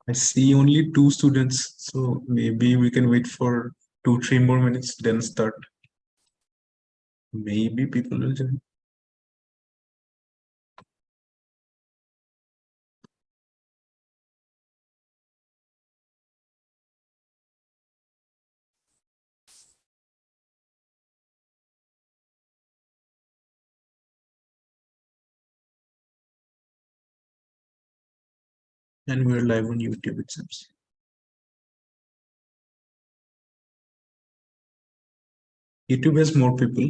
I see only 2 students, so maybe we can wait for 2-3 more minutes, then start. Maybe people will join. And we're live on YouTube, it seems. YouTube has more people.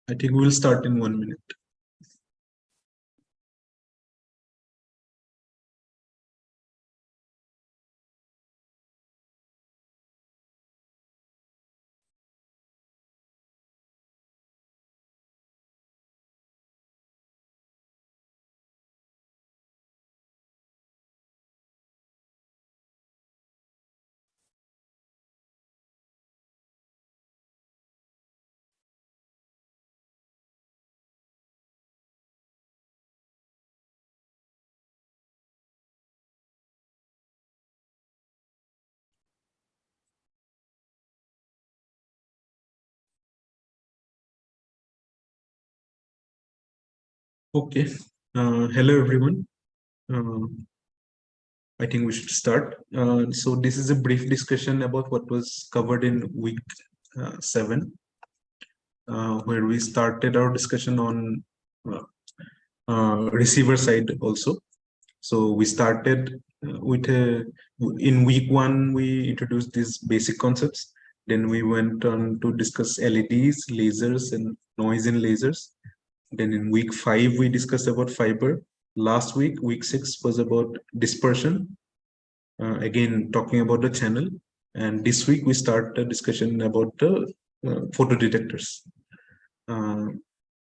I think we'll start in 1 minute. Okay. Hello, everyone. I think we should start. So this is a brief discussion about what was covered in week 7, where we started our discussion on receiver side also. So we started with in week 1, we introduced these basic concepts. Then we went on to discuss LEDs, lasers, and noise in lasers. Then in week 5, we discussed about fiber. Last week, week 6, was about dispersion. Again, talking about the channel. And this week, we start a discussion about the photodetectors.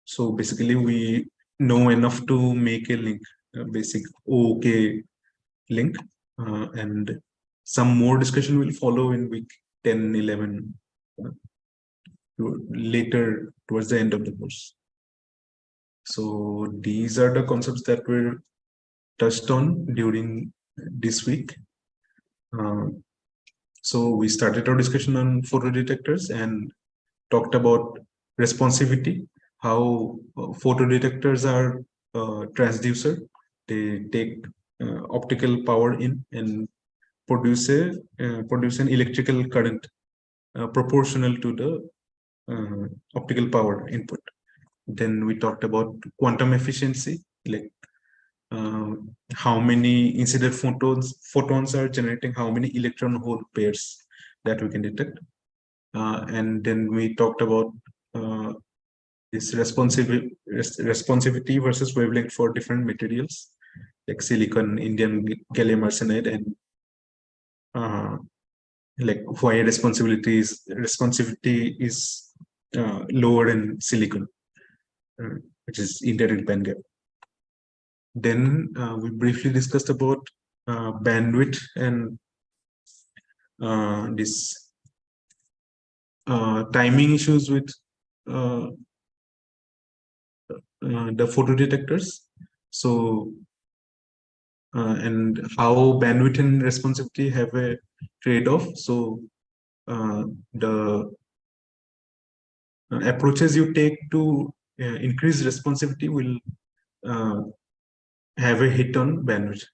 So basically, we know enough to make a link, a basic OK link. And some more discussion will follow in week 10, 11, later towards the end of the course. So these are the concepts that were touched on during this week. So we started our discussion on photodetectors and talked about responsivity, how photodetectors are transducer. They take optical power in and produce an electrical current proportional to the optical power input. Then we talked about quantum efficiency, like how many incident photons are generating, how many electron hole pairs that we can detect. And then we talked about this responsivity versus wavelength for different materials like silicon, indium gallium arsenide, and like why responsivity is lower in silicon, which is indirect band gap. Then we briefly discussed about bandwidth and this timing issues with the photodetectors. So and how bandwidth and responsivity have a trade-off. So the approaches you take to increase responsivity will have a hit on bandwidth.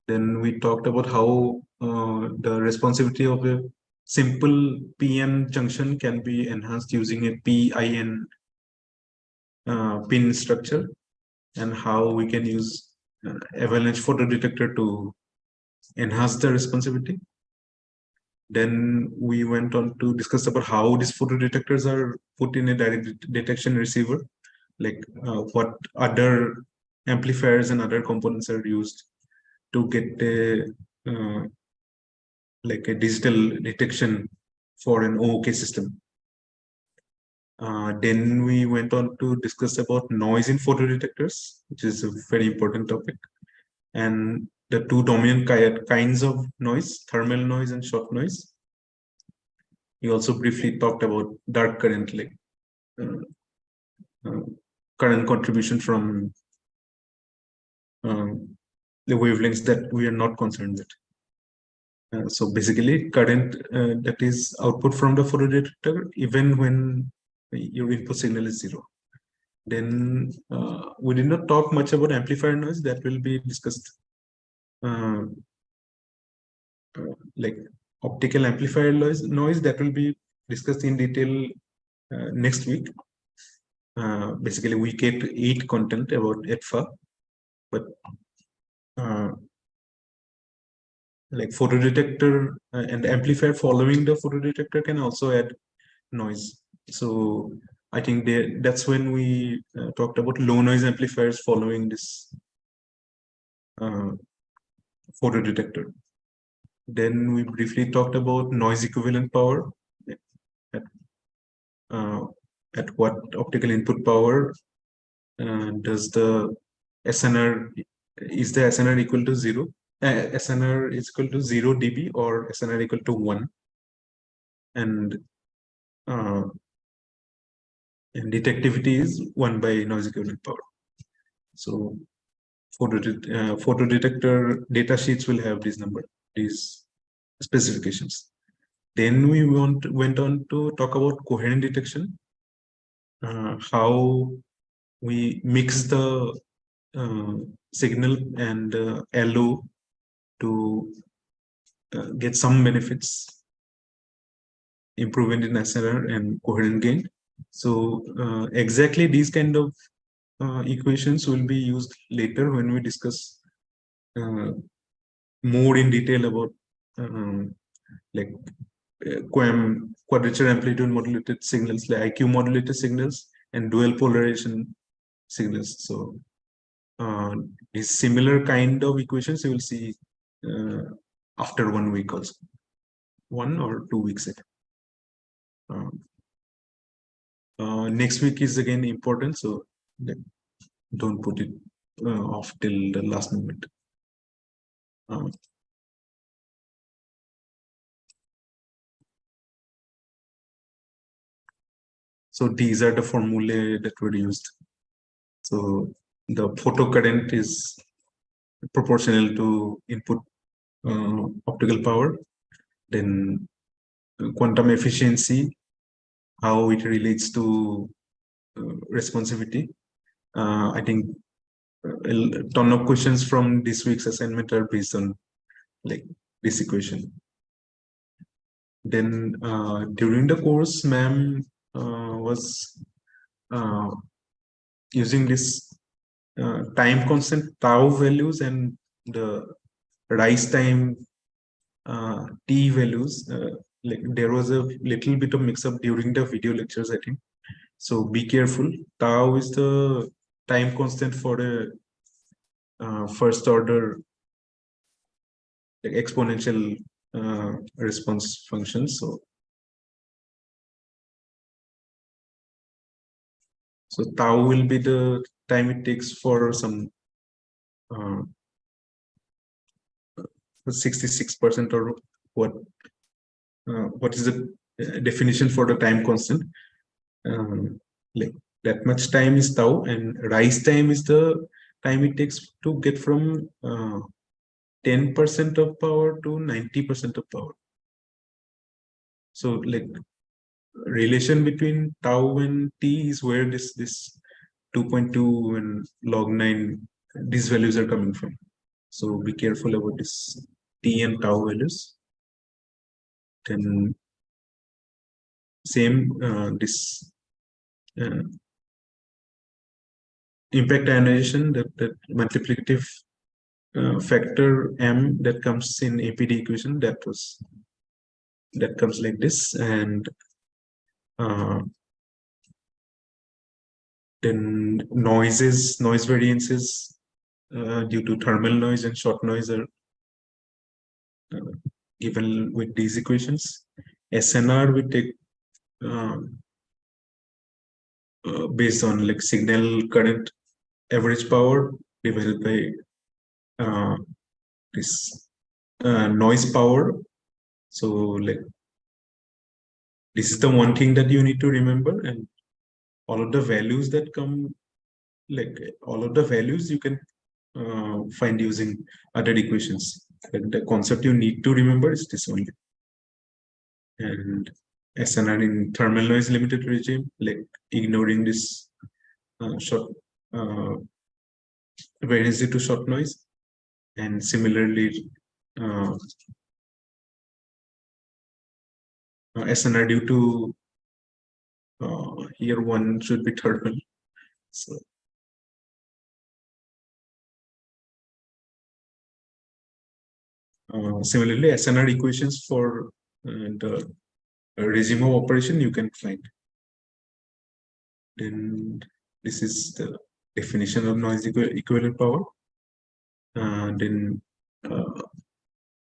Then we talked about how the responsivity of a simple PN junction can be enhanced using a PIN pin structure, and how we can use avalanche photodetector to enhance the responsivity. Then we went on to discuss about how these photodetectors are put in a direct detection receiver, like what other amplifiers and other components are used to get a like a digital detection for an OK system. Then we went on to discuss about noise in photodetectors, which is a very important topic, and the two dominant kinds of noise, thermal noise and shock noise. We also briefly talked about dark current, like current contribution from the wavelengths that we are not concerned with. So basically, current that is output from the photodetector, even when your input signal is 0. Then we did not talk much about amplifier noise. That will be discussed, like optical amplifier noise that will be discussed in detail next week. Basically, week 8 content about ETFA, but like photodetector and amplifier following the photodetector can also add noise. So I think that's when we talked about low noise amplifiers following this photodetector. Then we briefly talked about noise equivalent power, at, at what optical input power does the SNR, is the SNR equal to 0? SNR is equal to 0 dB or SNR equal to 1? And detectivity is 1 by noise equivalent power. So photodetector data sheets will have these specifications. Then we went on to talk about coherent detection, how we mix the signal and LO to get some benefits, improvement in SNR and coherent gain. So exactly these kind of equations will be used later when we discuss more in detail about like quadrature amplitude modulated signals, like IQ modulated signals and dual polarization signals. So these similar kind of equations you will see after 1 week also, 1 or 2 weeks ago. Next week is again important, so don't put it off till the last moment. So these are the formulae that were used. So the photocurrent is proportional to input optical power. Then quantum efficiency, how it relates to responsivity. I think a ton of questions from this week's assignment are based on like this equation. Then during the course, ma'am was using this time constant tau values and the rise time t values. Like there was a little bit of mix up during the video lectures, I think. So be careful. Tau is the time constant for the first order exponential response function. So tau will be the time it takes for some 66% or what is the definition for the time constant? Like that much time is tau, and rise time is the time it takes to get from 10% of power to 90% of power. So like relation between tau and t is where this 2.2 and log 9, these values are coming from. So be careful about this t and tau values. Then same this impact ionization, that multiplicative factor m that comes in APD equation, that comes like this. And then noise variances due to thermal noise and short noise are given with these equations. SNR we take based on like signal current average power divided by this noise power. So like this is the one thing that you need to remember, and all of the values that come, like all of the values you can find using other equations. Like the concept you need to remember is this only. And SNR in thermal noise limited regime, like ignoring this short variance due to short noise, and similarly uh, SNR due to here one should be thermal. So similarly, SNR equations for the regime of operation you can find. Then this is the definition of noise equivalent power. Then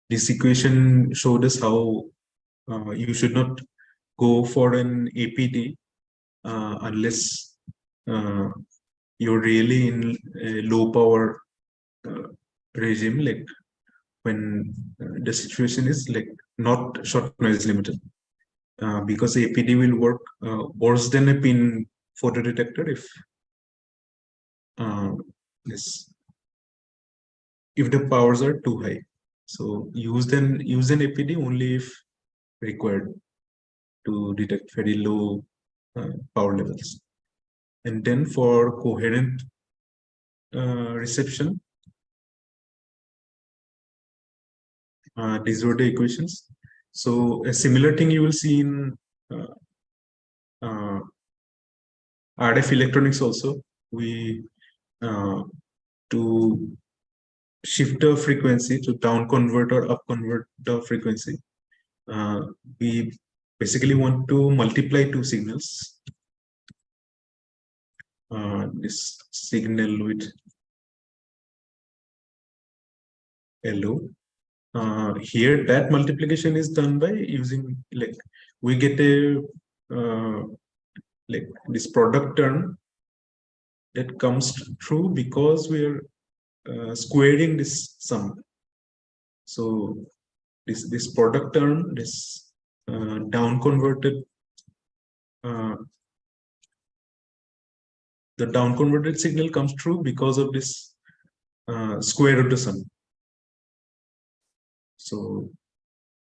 this equation showed us how you should not go for an APD unless you're really in a low power regime, like when the situation is like not short noise limited, because APD will work worse than a pin photodetector uh, this if the powers are too high. So use an APD only if required to detect very low power levels. And then for coherent reception, these were the equations. So a similar thing you will see in uh, RF electronics also. We to shift the frequency, to down convert or up convert the frequency, we basically want to multiply two signals. This signal with LO. Here, that multiplication is done by using, like, we get a like this product term that comes true because we are squaring this sum. So this product term, this down converted, the down converted signal comes true because of this square of the sum. So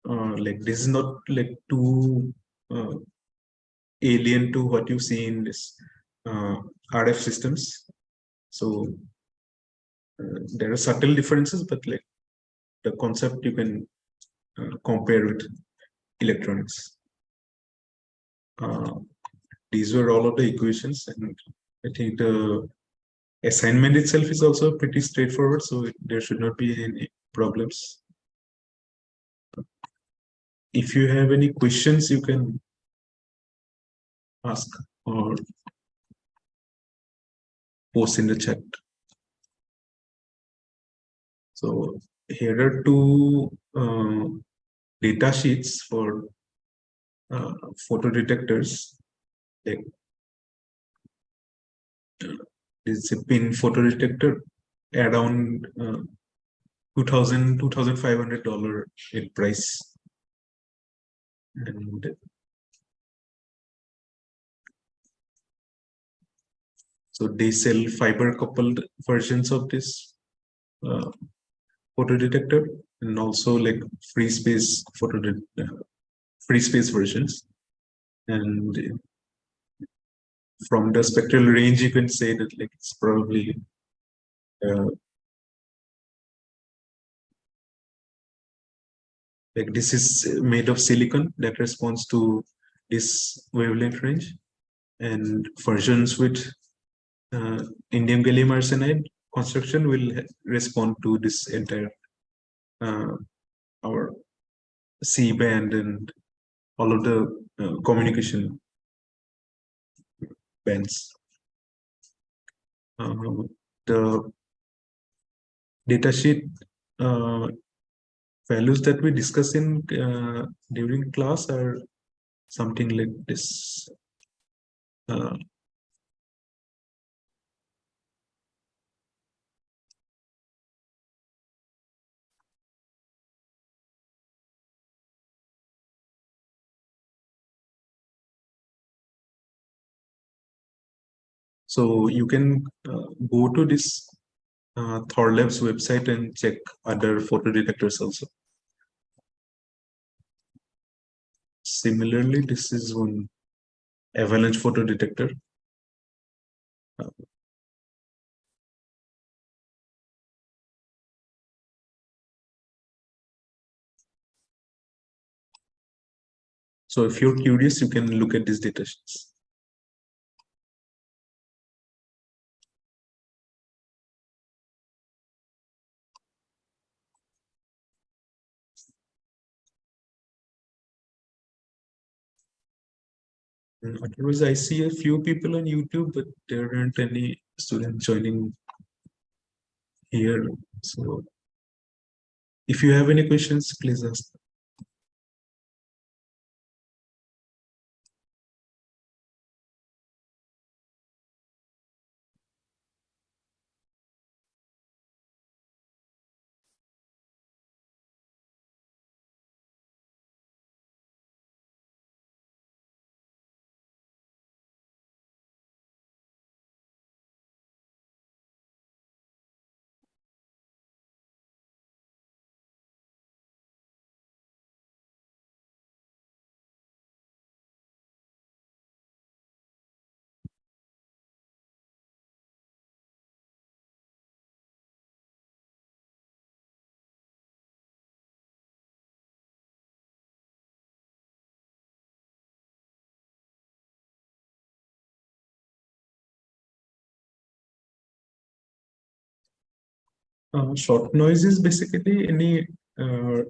like this is not like too alien to what you see in this RF systems. So there are subtle differences, but like the concept you can compare with electronics. These were all of the equations, and I think the assignment itself is also pretty straightforward, so there should not be any problems. If you have any questions, you can ask or post in the chat. So here are two data sheets for photodetectors. Like this is a pin photodetector around $2,500 in price, and so they sell fiber coupled versions of this photodetector, and also like free space free space versions. And from the spectral range, you can say that like it's probably like this is made of silicon that responds to this wavelength range, and versions with indium gallium arsenide construction will respond to this entire our C band and all of the communication bands. The datasheet values that we discuss in during class are something like this. So you can go to this Thorlab's website and check other photo detectors also. Similarly, this is one avalanche photo detector. Uh, So if you're curious, you can look at these datasheets. Otherwise, I see a few people on YouTube, but there aren't any students joining here. So if you have any questions, please ask. Short noise is basically any I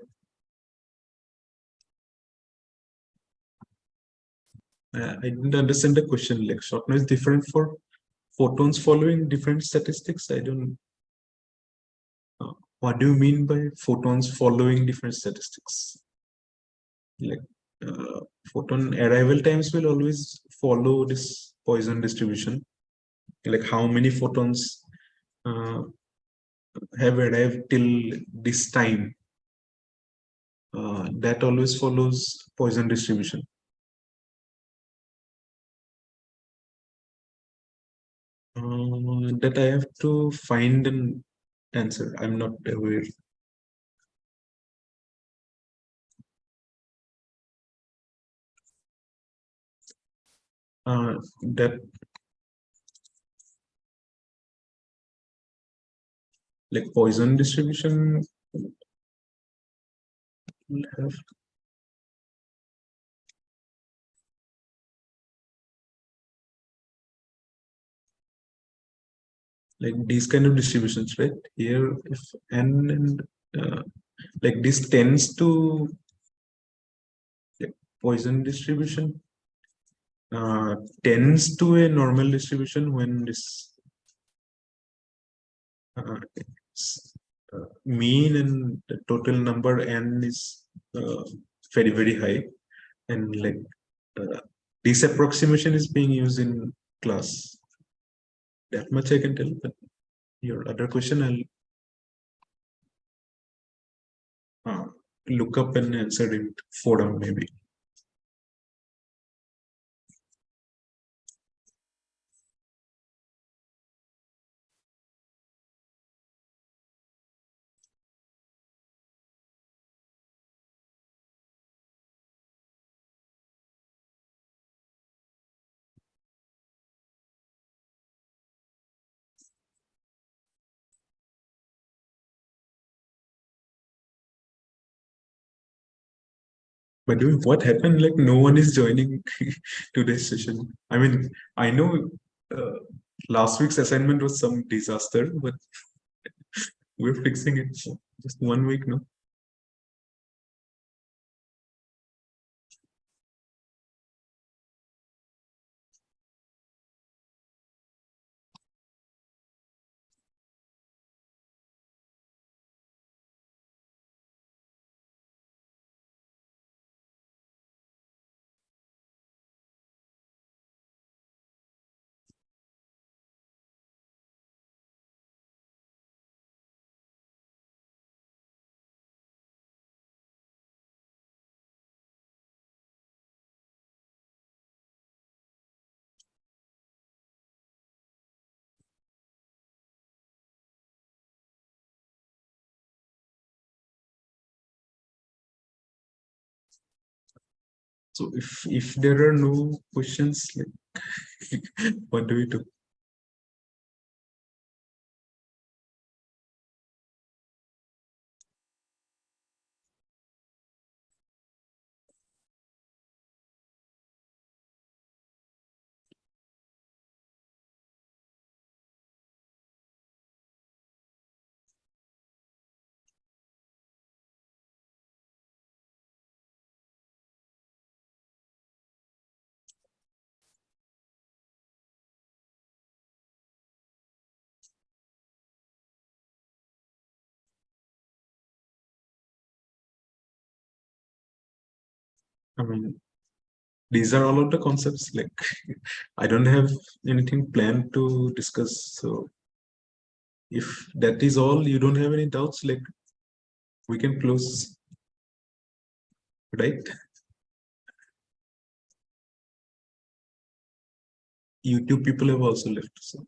didn't understand the question. Like short noise different for photons following different statistics. I don't. What do you mean by photons following different statistics? Like uh, photon arrival times will always follow this Poisson distribution. Like how many photons uh, have arrived till this time. That always follows Poisson distribution. That I have to find an answer. I'm not aware. That like Poisson distribution will have like these kind of distributions, right? Here, if n and like this tends to like, Poisson distribution uh, tends to a normal distribution when this it's, mean and the total number n is uh, very very high, and like uh, this approximation is being used in class. That much I can tell. But your other question, I'll look up and answer in forum maybe. But doing what happened? Like no one is joining today's session. I mean, I know uh, last week's assignment was some disaster, but we're fixing it. So just 1 week, no? So if there are no questions, like, what do we do? I mean, these are all of the concepts. Like, I don't have anything planned to discuss. So if that is all, you don't have any doubts, like, we can close, right? YouTube people have also left. So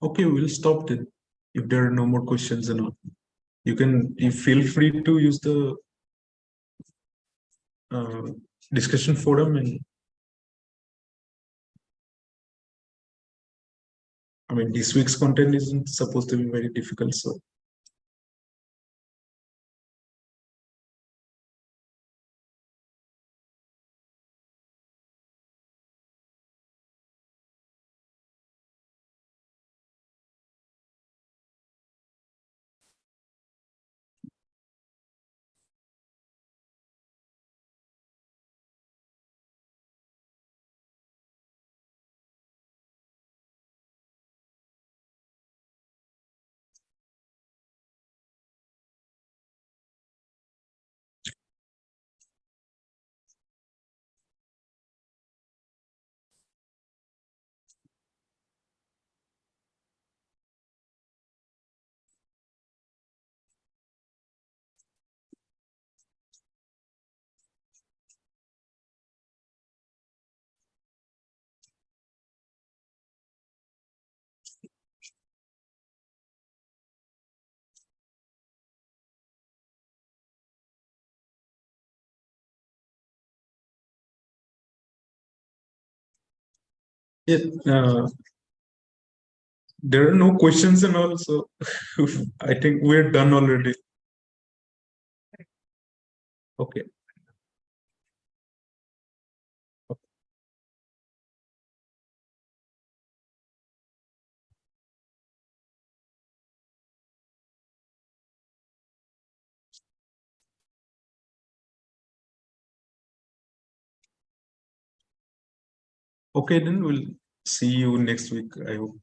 okay, we'll stop then. If there are no more questions and all, you feel free to use the uh, discussion forum. And I mean, this week's content isn't supposed to be very difficult. So yeah, there are no questions and all. So I think we're done already. Okay. Okay, then we'll see you next week, I hope.